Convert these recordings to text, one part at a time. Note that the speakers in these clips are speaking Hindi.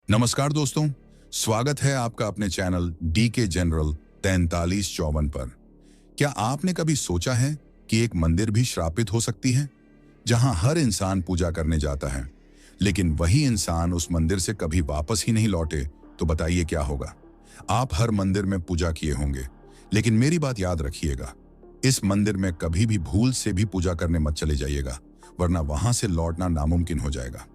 नमस्कार दोस्तों, स्वागत है आपका अपने चैनल डी के जनरल 4354 पर। क्या आपने कभी सोचा है कि एक मंदिर भी श्रापित हो सकती है, जहां हर इंसान पूजा करने जाता है, लेकिन वही इंसान उस मंदिर से कभी वापस ही नहीं लौटे? तो बताइए क्या होगा। आप हर मंदिर में पूजा किए होंगे, लेकिन मेरी बात याद रखिएगा, इस मंदिर में कभी भी भूल से भी पूजा करने मत चले जाइएगा, वरना वहां से लौटना नामुमकिन हो जाएगा।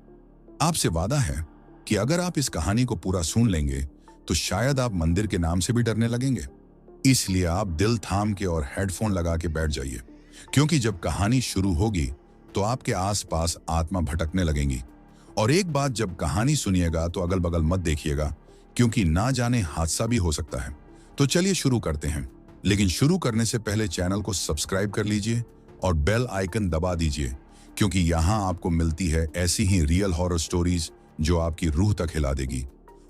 आपसे वादा है कि अगर आप इस कहानी को पूरा सुन लेंगे तो शायद आप मंदिर के नाम से भी डरने लगेंगे। इसलिए आप दिल थाम के और हेडफोन लगा के बैठ जाइए, क्योंकि जब कहानी शुरू होगी तो आपके आसपास आत्मा भटकने लगेंगी। और एक बात, जब कहानी सुनिएगा तो अगल बगल मत देखिएगा, क्योंकि ना जाने हादसा भी हो सकता है। तो चलिए शुरू करते हैं, लेकिन शुरू करने से पहले चैनल को सब्सक्राइब कर लीजिए और बेल आइकन दबा दीजिए, क्योंकि यहाँ आपको मिलती है ऐसी ही रियल हॉरर स्टोरीज जो आपकी रूह तक हिला देगी।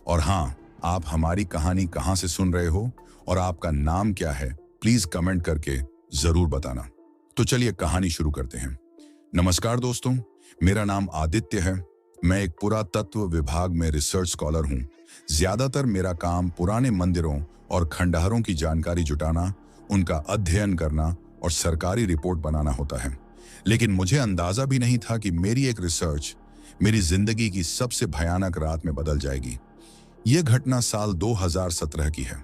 और हाँ, आप हमारी कहानी कहाँ से सुन रहे हो और आपका नाम क्या है, प्लीज कमेंट करके जरूर बताना। तो चलिए कहानी शुरू करते हैं। नमस्कार दोस्तों, मेरा नाम आदित्य है। मैं एक पुरातत्व विभाग में रिसर्च स्कॉलर हूँ। ज्यादातर मेरा काम पुराने मंदिरों और खंडहरों की जानकारी जुटाना, उनका अध्ययन करना और सरकारी रिपोर्ट बनाना होता है। लेकिन मुझे अंदाजा भी नहीं था कि मेरी एक रिसर्च मेरी जिंदगी की सबसे भयानक रात में बदल जाएगी। यह घटना साल 2017 की है।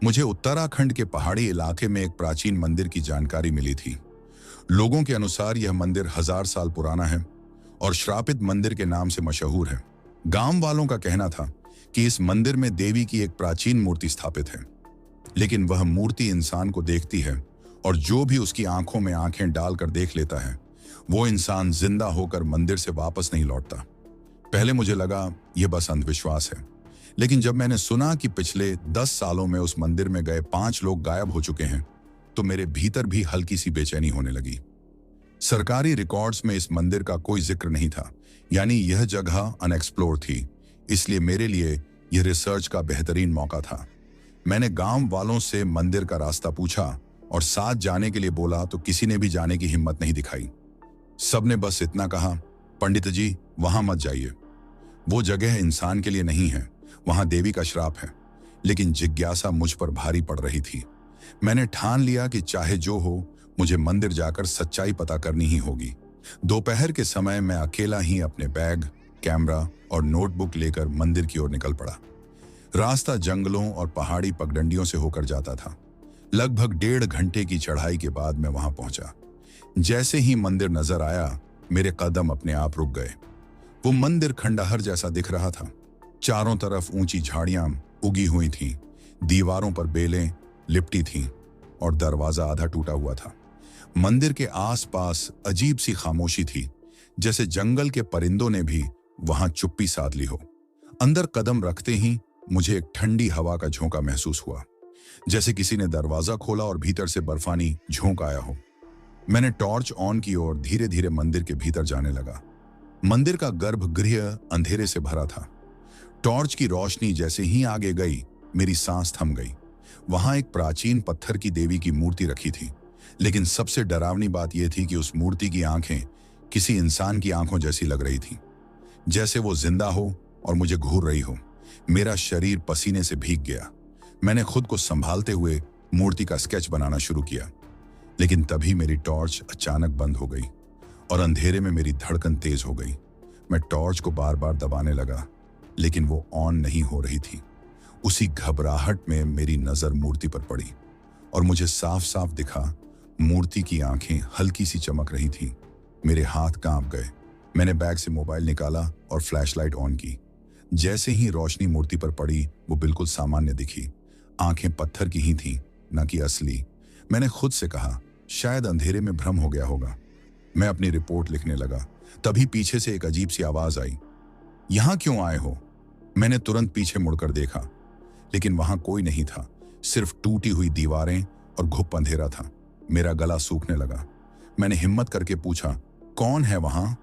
मुझे उत्तराखंड के पहाड़ी इलाके में एक प्राचीन मंदिर की जानकारी मिली थी। लोगों के अनुसार यह मंदिर 1000 साल पुराना है और श्रापित मंदिर के नाम से मशहूर है। गांव वालों का कहना था कि इस मंदिर में देवी की एक प्राचीन मूर्ति स्थापित है, लेकिन वह मूर्ति इंसान को देखती है और जो भी उसकी आंखों में आंखें डालकर देख लेता है, वो इंसान जिंदा होकर मंदिर से वापस नहीं लौटता। पहले मुझे लगा यह बस अंधविश्वास है, लेकिन जब मैंने सुना कि पिछले 10 सालों में उस मंदिर में गए 5 लोग गायब हो चुके हैं, तो मेरे भीतर भी हल्की सी बेचैनी होने लगी। सरकारी रिकॉर्ड्स में इस मंदिर का कोई जिक्र नहीं था, यानी यह जगह अनएक्सप्लोर थी। इसलिए मेरे लिए यह रिसर्च का बेहतरीन मौका था। मैंने गांव वालों से मंदिर का रास्ता पूछा और साथ जाने के लिए बोला, तो किसी ने भी जाने की हिम्मत नहीं दिखाई। सबने बस इतना कहा, पंडित जी वहां मत जाइए, वो जगह इंसान के लिए नहीं है, वहां देवी का श्राप है। लेकिन जिज्ञासा मुझ पर भारी पड़ रही थी। मैंने ठान लिया कि चाहे जो हो, मुझे मंदिर जाकर सच्चाई पता करनी ही होगी। दोपहर के समय मैं अकेला ही अपने बैग, कैमरा और नोटबुक लेकर मंदिर की ओर निकल पड़ा। रास्ता जंगलों और पहाड़ी पगडंडियों से होकर जाता था। लगभग 1.5 घंटे की चढ़ाई के बाद मैं वहां पहुंचा। जैसे ही मंदिर नजर आया, मेरे कदम अपने आप रुक गए। वो मंदिर खंडहर जैसा दिख रहा था। चारों तरफ ऊंची झाड़ियां उगी हुई थीं, दीवारों पर बेलें लिपटी थीं और दरवाजा आधा टूटा हुआ था। मंदिर के आसपास अजीब सी खामोशी थी, जैसे जंगल के परिंदों ने भी वहां चुप्पी साध ली हो। अंदर कदम रखते ही मुझे एक ठंडी हवा का झोंका महसूस हुआ, जैसे किसी ने दरवाजा खोला और भीतर से बर्फानी झोंका आया हो। मैंने टॉर्च ऑन की और धीरे धीरे मंदिर के भीतर जाने लगा। मंदिर का गर्भगृह अंधेरे से भरा था। टॉर्च की रोशनी जैसे ही आगे गई, मेरी सांस थम गई। वहां एक प्राचीन पत्थर की देवी की मूर्ति रखी थी, लेकिन सबसे डरावनी बात यह थी कि उस मूर्ति की आंखें किसी इंसान की आंखों जैसी लग रही थी, जैसे वो जिंदा हो और मुझे घूर रही हो। मेरा शरीर पसीने से भीग गया। मैंने खुद को संभालते हुए मूर्ति का स्केच बनाना शुरू किया, लेकिन तभी मेरी टॉर्च अचानक बंद हो गई और अंधेरे में मेरी धड़कन तेज हो गई। मैं टॉर्च को बार बार दबाने लगा, लेकिन वो ऑन नहीं हो रही थी। उसी घबराहट में मेरी नजर मूर्ति पर पड़ी और मुझे साफ साफ दिखा, मूर्ति की आंखें हल्की सी चमक रही थी। मेरे हाथ कांप गए। मैंने बैग से मोबाइल निकाला और फ्लैशलाइट ऑन की। जैसे ही रोशनी मूर्ति पर पड़ी, वो बिल्कुल सामान्य दिखी। आंखें पत्थर की ही थीं, न कि असली। मैंने खुद से कहा, शायद अंधेरे में भ्रम हो गया होगा। मैं अपनी रिपोर्ट लिखने लगा। तभी पीछे से एक अजीब सी आवाज आई, यहां क्यों आए हो? मैंने तुरंत पीछे मुड़कर देखा, लेकिन वहां कोई नहीं था, सिर्फ टूटी हुई दीवारें और घुप अंधेरा था। मेरा गला सूखने लगा। मैंने हिम्मत करके पूछा, कौन है वहां?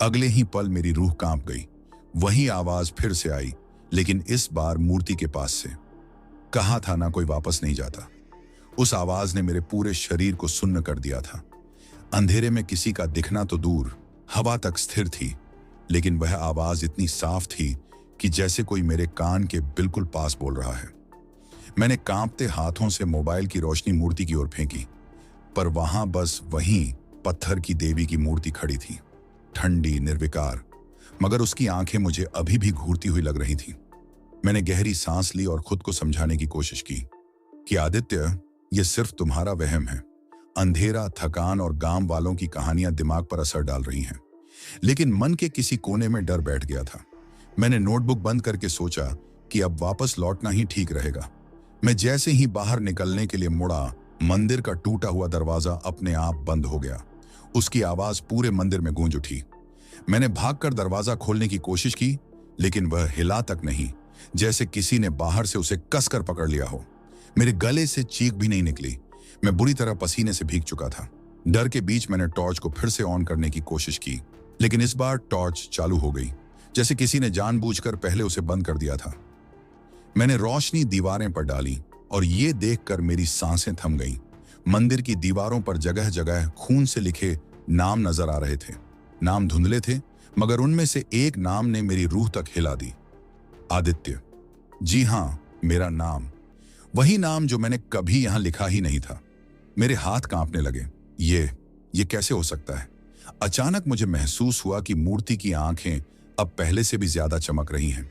अगले ही पल मेरी रूह कांप गई। वही आवाज फिर से आई, लेकिन इस बार मूर्ति के पास से। कहा था ना, कोई वापस नहीं जाता। उस आवाज ने मेरे पूरे शरीर को सुन्न कर दिया था। अंधेरे में किसी का दिखना तो दूर, हवा तक स्थिर थी, लेकिन वह आवाज इतनी साफ थी कि जैसे कोई मेरे कान के बिल्कुल पास बोल रहा है। मैंने कांपते हाथों से मोबाइल की रोशनी मूर्ति की ओर फेंकी, पर वहां बस वहीं पत्थर की देवी की मूर्ति खड़ी थी, ठंडी, निर्विकार, मगर उसकी आंखें मुझे अभी भी घूरती हुई लग रही थीं। मैंने गहरी सांस ली और खुद को समझाने की कोशिश की कि आदित्य, यह सिर्फ तुम्हारा वहम है। अंधेरा, थकान और गांव वालों की कहानियां दिमाग पर असर डाल रही हैं। लेकिन मन के किसी कोने में डर बैठ गया था। मैंने नोटबुक बंद करके सोचा कि अब वापस लौटना ही ठीक रहेगा। मैं जैसे ही बाहर निकलने के लिए मुड़ा, मंदिर का टूटा हुआ दरवाजा अपने आप बंद हो गया। उसकी आवाज पूरे मंदिर में गूंज उठी। मैंने भागकर दरवाजा खोलने की कोशिश की, लेकिन वह हिला तक नहीं, जैसे किसी ने बाहर से उसे कसकर पकड़ लिया हो। मेरे गले से चीख भी नहीं निकली। मैं बुरी तरह पसीने से भीग चुका था। डर के बीच मैंने टॉर्च को फिर से ऑन करने की कोशिश की, लेकिन इस बार टॉर्च चालू हो गई, जैसे किसी ने जानबूझकर पहले उसे बंद कर दिया था। मैंने रोशनी दीवारें पर डाली और ये देखकर मेरी सांसें थम गईं। मंदिर की दीवारों पर जगह जगह खून से लिखे नाम नजर आ रहे थे। नाम धुंधले थे, मगर उनमें से एक नाम ने मेरी रूह तक हिला दी। आदित्य। जी हां, मेरा नाम, वही नाम जो मैंने कभी यहां लिखा ही नहीं था। मेरे हाथ कांपने लगे। ये कैसे हो सकता है? अचानक मुझे महसूस हुआ कि मूर्ति की आंखें अब पहले से भी ज्यादा चमक रही हैं,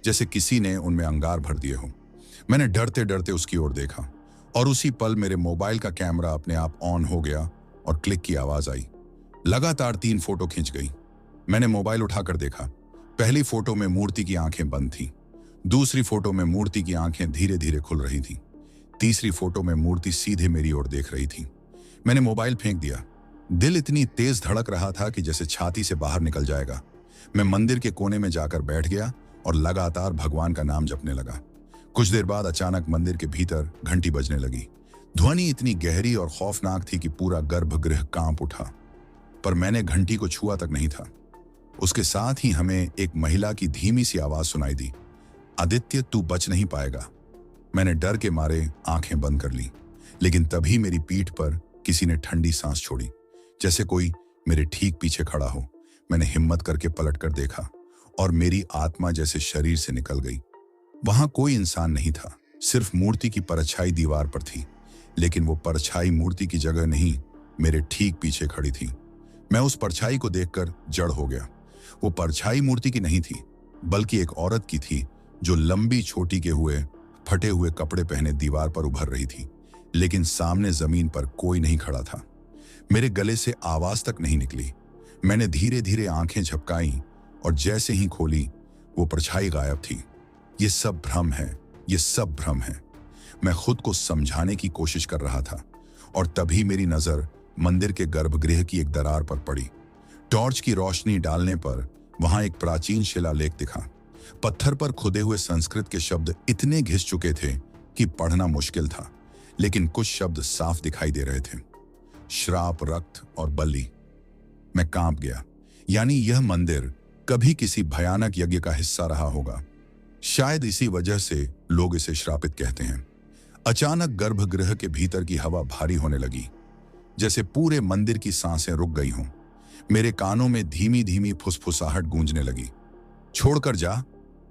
जैसे किसी ने उनमें अंगार भर दिए हो। मैंने डरते डरते उसकी ओर देखा और उसी पल मेरे मोबाइल का कैमरा अपने आप ऑन हो गया और क्लिक की आवाज आई। लगातार 3 फोटो खींच गई। मैंने मोबाइल उठाकर देखा। पहली फोटो में मूर्ति की आंखें बंद थीं। दूसरी फोटो में मूर्ति की आंखें धीरे धीरे खुल रही थीं। तीसरी फोटो में मूर्ति सीधे मेरी ओर देख रही थी। मैंने मोबाइल फेंक दिया। दिल इतनी तेज धड़क रहा था कि जैसे छाती से बाहर निकल जाएगा। मैं मंदिर के कोने में जाकर बैठ गया और लगातार भगवान का नाम जपने लगा। कुछ देर बाद अचानक मंदिर के भीतर घंटी बजने लगी। ध्वनि इतनी गहरी और खौफनाक थी कि पूरा गर्भगृह कांप उठा, पर मैंने घंटी को छुआ तक नहीं था। उसके साथ ही हमें एक महिला की धीमी सी आवाज सुनाई दी, आदित्य, तू बच नहीं पाएगा। मैंने डर के मारे आंखें बंद कर ली, लेकिन तभी मेरी पीठ पर किसी ने ठंडी सांस छोड़ी, जैसे कोई मेरे ठीक पीछे खड़ा हो। मैंने हिम्मत करके पलटकर देखा और मेरी आत्मा जैसे शरीर से निकल गई। वहां कोई इंसान नहीं था, सिर्फ मूर्ति की परछाई दीवार पर थी। लेकिन वो परछाई मूर्ति की जगह नहीं, मेरे ठीक पीछे खड़ी थी। मैं उस परछाई को देखकर जड़ हो गया। वो परछाई मूर्ति की नहीं थी, बल्कि एक औरत की थी, जो लंबी छोटी के हुए फटे हुए कपड़े पहने दीवार पर उभर रही थी। लेकिन सामने जमीन पर कोई नहीं खड़ा था। मेरे गले से आवाज तक नहीं निकली। मैंने धीरे धीरे आंखें झपकाई और जैसे ही खोली, वो परछाई गायब थी। ये सब भ्रम है, ये सब भ्रम है। मैं खुद को समझाने की कोशिश कर रहा था और तभी मेरी नजर मंदिर के गर्भगृह की एक दरार पर पड़ी। टॉर्च की रोशनी डालने पर वहां एक प्राचीन शिलालेख दिखा। पत्थर पर खुदे हुए संस्कृत के शब्द इतने घिस चुके थे कि पढ़ना मुश्किल था, लेकिन कुछ शब्द साफ दिखाई दे रहे थे, श्राप, रक्त और बलि। मैं कांप गया। यानी यह मंदिर कभी किसी भयानक यज्ञ का हिस्सा रहा होगा। शायद इसी वजह से लोग इसे श्रापित कहते हैं। अचानक गर्भगृह के भीतर की हवा भारी होने लगी, जैसे पूरे मंदिर की सांसें रुक गई हों। मेरे कानों में धीमी धीमी फुसफुसाहट गूंजने लगी, छोड़कर जा,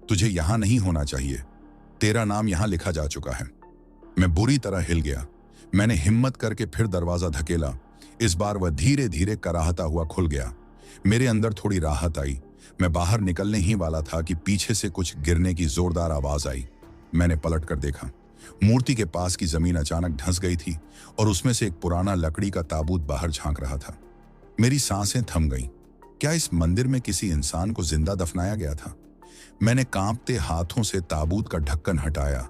तुझे यहां नहीं होना चाहिए, तेरा नाम यहां लिखा जा चुका है। मैं बुरी तरह हिल गया। मैंने हिम्मत करके फिर दरवाजा धकेला। इस बार वह धीरे धीरे कराहता हुआ खुल गया। मेरे अंदर थोड़ी राहत आई। मैं बाहर निकलने ही वाला था कि पीछे से कुछ गिरने की जोरदार आवाज आई। मैंने पलट कर देखा। मूर्ति के पास की जमीन अचानक धंस गई थी और उसमें से एक पुराना लकड़ी का ताबूत बाहर झांक रहा था। मेरी सांसें थम गईं। क्या इस मंदिर में किसी इंसान को जिंदा दफनाया गया था? मैंने कांपते हाथों से ताबूत का ढक्कन हटाया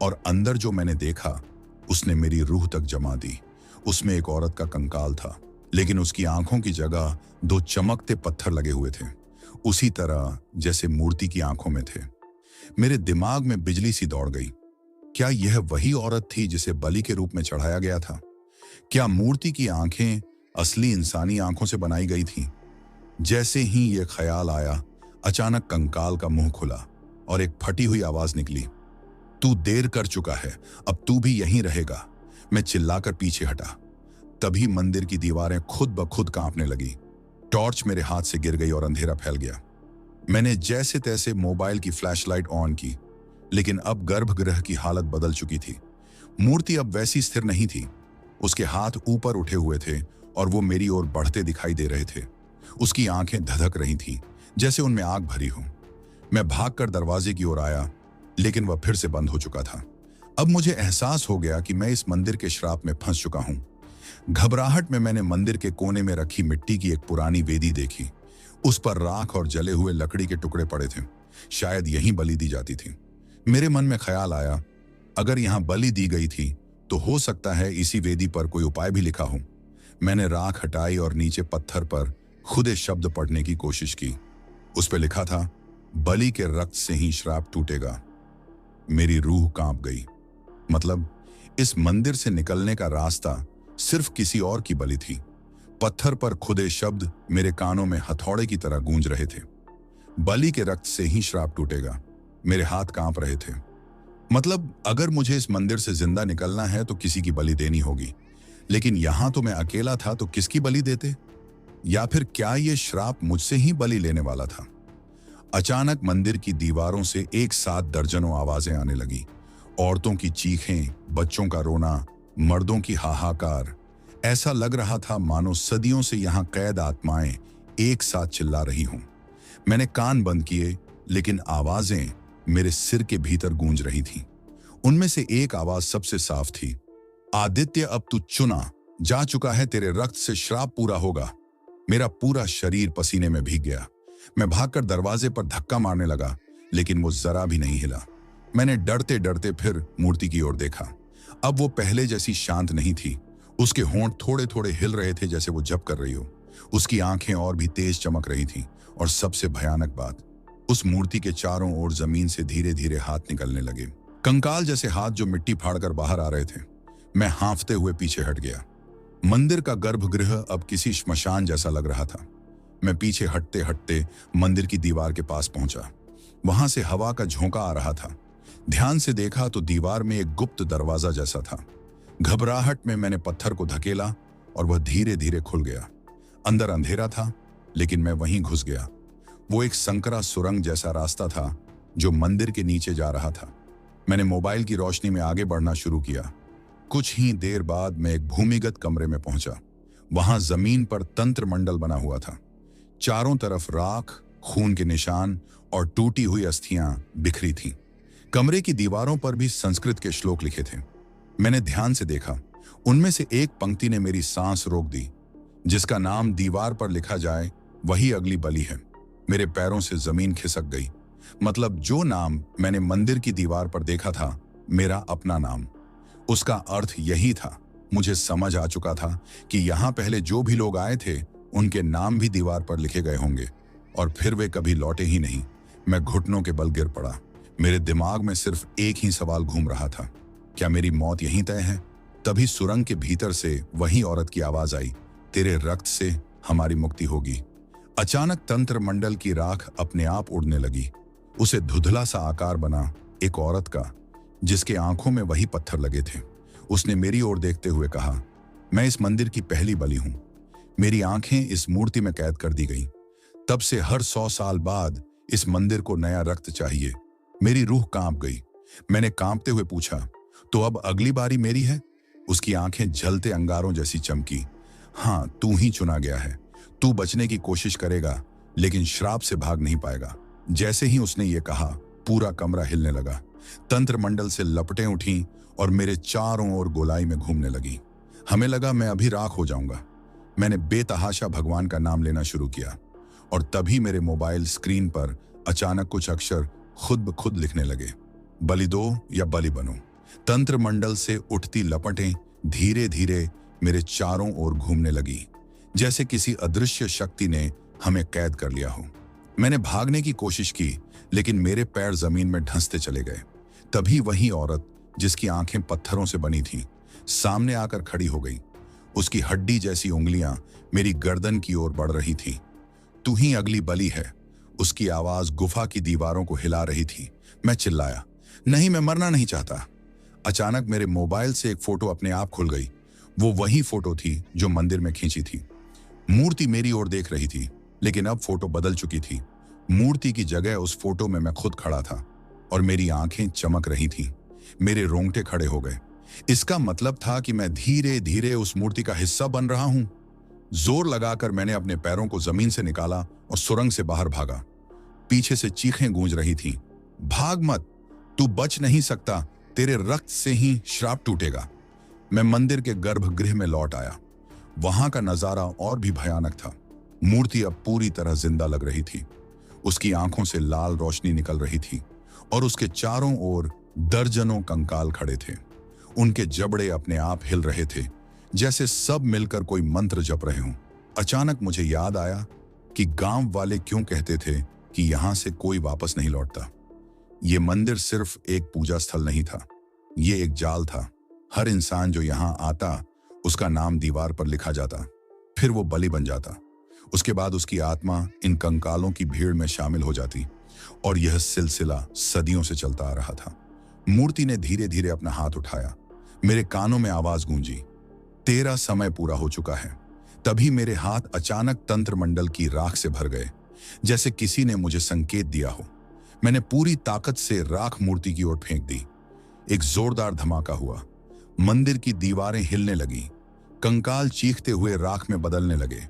और अंदर जो मैंने देखा, उसने मेरी रूह तक जमा दी। उसमें एक औरत का कंकाल था, लेकिन उसकी आंखों की जगह 2 चमकते पत्थर लगे हुए थे, उसी तरह जैसे मूर्ति की आंखों में थे। मेरे दिमाग में बिजली सी दौड़ गई। क्या यह वही औरत थी जिसे बलि के रूप में चढ़ाया गया था? क्या मूर्ति की आंखें असली इंसानी आंखों से बनाई गई थीं? जैसे ही यह ख्याल आया, अचानक कंकाल का मुंह खुला और एक फटी हुई आवाज निकली, तू देर कर चुका है, अब तू भी यहीं रहेगा। मैं चिल्लाकर पीछे हटा। तभी मंदिर की दीवारें खुद ब खुद कांपने लगी। टॉर्च मेरे हाथ से गिर गई और अंधेरा फैल गया। मैंने जैसे तैसे मोबाइल की फ्लैशलाइट ऑन की, लेकिन अब गर्भगृह की हालत बदल चुकी थी। मूर्ति अब वैसी स्थिर नहीं थी। उसके हाथ ऊपर उठे हुए थे और वो मेरी ओर बढ़ते दिखाई दे रहे थे। उसकी आंखें धधक रही थीं, जैसे उनमें आग भरी हो। मैं भागकर दरवाजे की ओर आया, लेकिन वह फिर से बंद हो चुका था। अब मुझे एहसास हो गया कि मैं इस मंदिर के श्राप में फंस चुका हूं। घबराहट में मैंने मंदिर के कोने में रखी मिट्टी की एक पुरानी वेदी देखी। उस पर राख और जले हुए लकड़ी के टुकड़े पड़े थे। शायद यहीं बलि दी जाती थी। मेरे मन में ख्याल आया, अगर यहां बलि दी गई थी तो हो सकता है इसी वेदी पर कोई उपाय भी लिखा हो। मैंने राख हटाई और नीचे पत्थर पर खुदे शब्द पढ़ने की कोशिश की। उस पर लिखा था, बलि के रक्त से ही श्राप टूटेगा। मेरी रूह कांप गई। मतलब इस मंदिर से निकलने का रास्ता सिर्फ किसी और की बलि थी। पत्थर पर खुदे शब्द मेरे कानों में हथौड़े की तरह गूंज रहे थे। बलि के रक्त से ही श्राप टूटेगा। मेरे हाथ कांप रहे थे। मतलब अगर मुझे इस मंदिर से जिंदा निकलना है तो किसी की बलि देनी होगी, लेकिन यहां तो मैं अकेला था, तो किसकी बलि देते? या फिर क्या यह श्राप मुझसे ही बलि लेने वाला था? अचानक मंदिर की दीवारों से एक साथ दर्जनों आवाजें आने लगी। औरतों की चीखें, बच्चों का रोना, मर्दों की हाहाकार। ऐसा लग रहा था मानो सदियों से यहां कैद आत्माएं एक साथ चिल्ला रही हों। मैंने कान बंद किए, लेकिन आवाजें मेरे सिर के भीतर गूंज रही थीं। उनमें से एक आवाज सबसे साफ थी, आदित्य, अब तू चुना जा चुका है, तेरे रक्त से श्राप पूरा होगा। मेरा पूरा शरीर पसीने में भीग गया। मैं भागकर दरवाजे पर धक्का मारने लगा, लेकिन वो जरा भी नहीं हिला। मैंने डरते डरते फिर मूर्ति की ओर देखा। अब वो पहले जैसी शांत नहीं थी। उसके होंठ थोड़े थोड़े हिल रहे थे, जैसे वो जप कर रही हो। उसकी आंखें और भी तेज चमक रही थीं, और सबसे भयानक बात, उस मूर्ति के चारों ओर जमीन से धीरे धीरे हाथ निकलने लगे। कंकाल जैसे हाथ जो मिट्टी फाड़कर बाहर आ रहे थे। मैं हांफते हुए पीछे हट गया। मंदिर का गर्भगृह अब किसी श्मशान जैसा लग रहा था। मैं पीछे हटते हटते मंदिर की दीवार के पास पहुंचा। वहां से हवा का झोंका आ रहा था। ध्यान से देखा तो दीवार में एक गुप्त दरवाजा जैसा था। घबराहट में मैंने पत्थर को धकेला और वह धीरे धीरे खुल गया। अंदर अंधेरा था, लेकिन मैं वहीं घुस गया। वो एक संकरा सुरंग जैसा रास्ता था जो मंदिर के नीचे जा रहा था। मैंने मोबाइल की रोशनी में आगे बढ़ना शुरू किया। कुछ ही देर बाद मैं एक भूमिगत कमरे में पहुंचा। वहां जमीन पर तंत्र मंडल बना हुआ था। चारों तरफ राख, खून के निशान और टूटी हुई अस्थियां बिखरी थीं। कमरे की दीवारों पर भी संस्कृत के श्लोक लिखे थे। मैंने ध्यान से देखा। उनमें से एक पंक्ति ने मेरी सांस रोक दी, जिसका नाम दीवार पर लिखा जाए वही अगली बलि है। मेरे पैरों से जमीन खिसक गई। मतलब जो नाम मैंने मंदिर की दीवार पर देखा था, मेरा अपना नाम, उसका अर्थ यही था। मुझे समझ आ चुका था कि यहां पहले जो भी लोग आए थे, उनके नाम भी दीवार पर लिखे गए होंगे, और फिर वे कभी लौटे ही नहीं। मैं घुटनों के बल गिर पड़ा। मेरे दिमाग में सिर्फ एक ही सवाल घूम रहा था, क्या मेरी मौत यहीं तय है? तभी सुरंग के भीतर से वही औरत की आवाज आई, तेरे रक्त से हमारी मुक्ति होगी। अचानक तंत्र मंडल की राख अपने आप उड़ने लगी। उसे धुंधला सा आकार बना एक औरत का, जिसके आंखों में वही पत्थर लगे थे। उसने मेरी ओर देखते हुए कहा, मैं इस मंदिर की पहली बलि हूं। मेरी आंखें इस मूर्ति में कैद कर दी गई। तब से हर 100 साल बाद इस मंदिर को नया रक्त चाहिए। मेरी रूह कांप गई। मैंने कांपते हुए पूछा, तो अब अगली बारी मेरी है? उसकी आंखें जलते अंगारों जैसी चमकी। हाँ, तू ही चुना गया है। तू बचने की कोशिश करेगा, लेकिन श्राप से भाग नहीं पाएगा। जैसे ही उसने ये कहा, पूरा कमरा हिलने लगा। तंत्र मंडल से लपटें उठीं और मेरे चारों ओर गोलाई में घूमने लगी। हमें लगा मैं अभी राख हो जाऊंगा। मैंने बेतहाशा भगवान का नाम लेना शुरू किया, और तभी मेरे मोबाइल स्क्रीन पर अचानक कुछ अक्षर खुद ब खुद लिखने लगे, बलि दो या बलि बनो। तंत्र मंडल से उठती लपटें धीरे धीरे मेरे चारों ओर घूमने लगी, जैसे किसी अदृश्य शक्ति ने हमें कैद कर लिया हो। मैंने भागने की कोशिश की, लेकिन मेरे पैर जमीन में धंसते चले गए। तभी वही औरत, जिसकी आंखें पत्थरों से बनी थीं, सामने आकर खड़ी हो गई। उसकी हड्डी जैसी उंगलियां मेरी गर्दन की ओर बढ़ रही थीं। तू ही अगली बलि है। उसकी आवाज गुफा की दीवारों को हिला रही थी। मैं चिल्लाया, नहीं, मैं मरना नहीं चाहता। अचानक मेरे मोबाइल से एक फोटो अपने आप खुल गई। वो वही फोटो थी जो मंदिर में खींची थी। मूर्ति मेरी ओर देख रही थी, लेकिन अब फोटो बदल चुकी थी। मूर्ति की जगह उस फोटो में मैं खुद खड़ा था और मेरी आंखें चमक रही थीं। मेरे रोंगटे खड़े हो गए। इसका मतलब था कि मैं धीरे धीरे उस मूर्ति का हिस्सा बन रहा हूं। जोर लगाकर मैंने अपने पैरों को जमीन से निकाला और सुरंग से बाहर भागा। पीछे से चीखें गूंज रही थीं। भाग मत, तू बच नहीं सकता, तेरे रक्त से ही श्राप टूटेगा। मैं मंदिर के गर्भगृह में लौट आया। वहां का नजारा और भी भयानक था। मूर्ति अब पूरी तरह जिंदा लग रही थी। उसकी आंखों से लाल रोशनी निकल रही थी और उसके चारों ओर दर्जनों कंकाल खड़े थे। उनके जबड़े अपने आप हिल रहे थे, जैसे सब मिलकर कोई मंत्र जप रहे हों। अचानक मुझे याद आया कि गांव वाले क्यों कहते थे कि यहां से कोई वापस नहीं लौटता। ये मंदिर सिर्फ एक पूजा स्थल नहीं था, ये एक जाल था। हर इंसान जो यहां आता, उसका नाम दीवार पर लिखा जाता, फिर वो बलि बन जाता। उसके बाद उसकी आत्मा इन कंकालों की भीड़ में शामिल हो जाती और यह सिलसिला सदियों से चलता आ रहा था। मूर्ति ने धीरे धीरे अपना हाथ उठाया। मेरे कानों में आवाज गूंजी, तेरा समय पूरा हो चुका है। तभी मेरे हाथ अचानक तंत्र मंडल की राख से भर गए, जैसे किसी ने मुझे संकेत दिया हो। मैंने पूरी ताकत से राख मूर्ति की ओर फेंक दी। एक जोरदार धमाका हुआ। मंदिर की दीवारें हिलने लगीं। कंकाल चीखते हुए राख में बदलने लगे,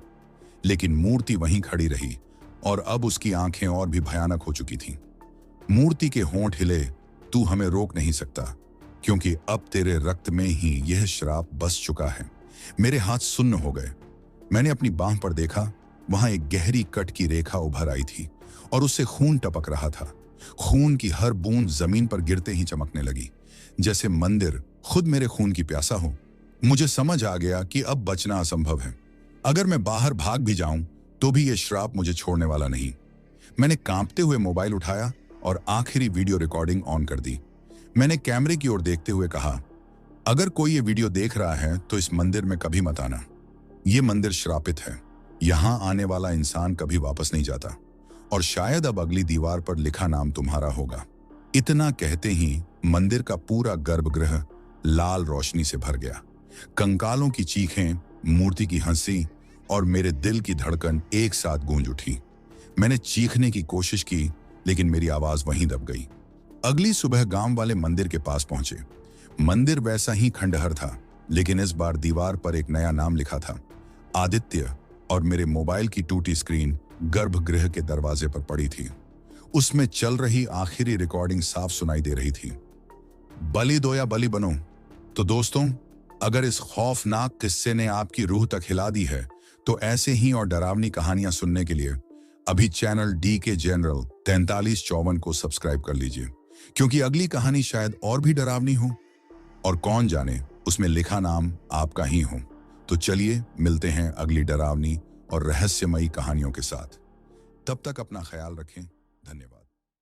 लेकिन मूर्ति वहीं खड़ी रही और अब उसकी आंखें और भी भयानक हो चुकी थीं। मूर्ति के होंठ हिले, तू हमें रोक नहीं सकता, क्योंकि अब तेरे रक्त में ही यह श्राप बस चुका है। मेरे हाथ सुन्न हो गए। मैंने अपनी बांह पर देखा, वहां एक गहरी कट की रेखा उभर आई थी और उससे खून टपक रहा था। खून की हर बूंद जमीन पर गिरते ही चमकने लगी, जैसे मंदिर खुद मेरे खून की प्यासा हो। मुझे समझ आ गया कि अब बचना असंभव है। अगर मैं बाहर भाग भी जाऊं तो भी यह श्राप मुझे छोड़ने वाला नहीं। मैंने कांपते हुए मोबाइल उठाया और आखिरी वीडियो रिकॉर्डिंग ऑन कर दी। मैंने कैमरे की ओर देखते हुए कहा, अगर कोई ये वीडियो देख रहा है तो इस मंदिर में कभी मत आना। ये मंदिर श्रापित है। यहां आने वाला इंसान कभी वापस नहीं जाता और शायद अब अगली दीवार पर लिखा नाम तुम्हारा होगा। इतना कहते ही मंदिर का पूरा गर्भगृह लाल रोशनी से भर गया। कंकालों की चीखें, मूर्ति की हंसी और मेरे दिल की धड़कन एक साथ गूंज उठी। मैंने चीखने की कोशिश की, लेकिन मेरी आवाज वहीं दब गई। अगली सुबह गांव वाले मंदिर के पास पहुंचे। मंदिर वैसा ही खंडहर था, लेकिन इस बार दीवार पर एक नया नाम लिखा था, आदित्य। और मेरे मोबाइल की टूटी स्क्रीन गर्भगृह के दरवाजे पर पड़ी थी। उसमें चल रही आखिरी रिकॉर्डिंग साफ सुनाई दे रही थी, बलि दो या बलि बनो। तो दोस्तों, अगर इस खौफनाक किस्से ने आपकी रूह तक हिला दी है, तो ऐसे ही और डरावनी कहानियां सुनने के लिए अभी चैनल डी के जनरल 4354 को सब्सक्राइब कर लीजिए, क्योंकि अगली कहानी शायद और भी डरावनी हो और कौन जाने उसमें लिखा नाम आपका ही हो। तो चलिए मिलते हैं अगली डरावनी और रहस्यमयी कहानियों के साथ। तब तक अपना ख्याल रखें। धन्यवाद।